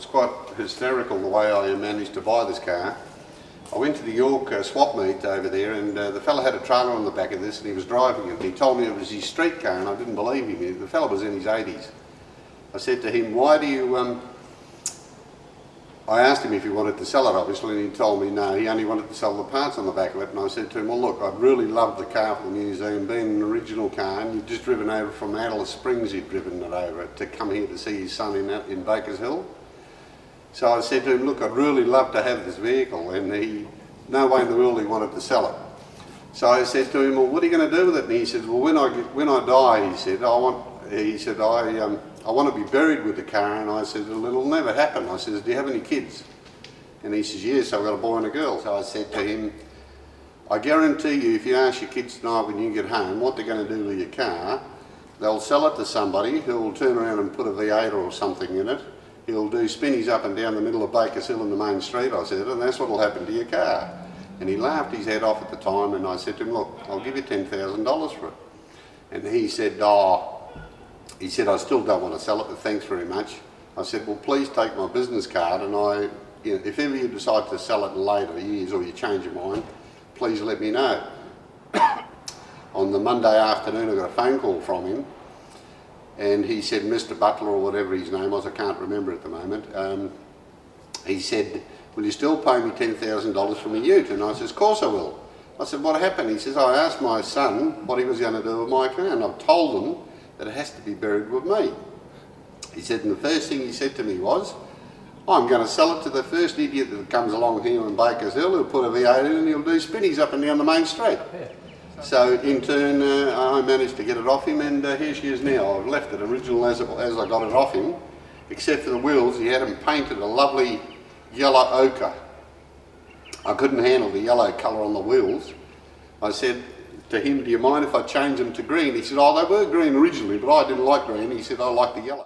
It's quite hysterical the way I managed to buy this car. I went to the York swap meet over there, and the fella had a trailer on the back of this and he was driving it. He told me it was his street car and I didn't believe him. The fella was in his 80s. I said to him, why do you... I asked him if he wanted to sell it, obviously, and he told me no, he only wanted to sell the parts on the back of it. And I said to him, well look, I'd really love the car for the museum, being an original car, and you've just driven over from Alice Springs, you'd driven it over to come here to see his son in Bakers Hill. So I said to him, look, I'd really love to have this vehicle, and no way in the world he wanted to sell it. So I said to him, well, what are you going to do with it? And he said, well, when I die, he said, I want to be buried with the car. And I said, well, it'll never happen. I said, do you have any kids? And he says, yes, I've got a boy and a girl. So I said to him, I guarantee you, if you ask your kids tonight when you get home what they're going to do with your car, they'll sell it to somebody who will turn around and put a V8 or something in it. He'll do spinnies up and down the middle of Bakers Hill in the main street, I said, and that's what will happen to your car. And he laughed his head off at the time, and I said to him, look, I'll give you $10,000 for it. And he said, I still don't want to sell it, but thanks very much. I said, well, please take my business card, and if ever you decide to sell it in later years or you change your mind, please let me know. On the Monday afternoon, I got a phone call from him, and he said, Mr. Butler, or whatever his name was, I can't remember at the moment, he said, will you still pay me $10,000 for my ute? And I said, of course I will. I said, what happened? He says, I asked my son what he was going to do with my car, and I've told him that it has to be buried with me. He said, and the first thing he said to me was, I'm going to sell it to the first idiot that comes along here in Bakers Hill. He'll put a V8 in and he'll do spinnies up and down the main street. Yeah. So in turn, I managed to get it off him, and here she is now. I've left it original as I got it off him, except for the wheels. He had them painted a lovely yellow ochre. I couldn't handle the yellow colour on the wheels. I said to him, do you mind if I change them to green? He said, oh, they were green originally, but I didn't like green. He said, I like the yellow.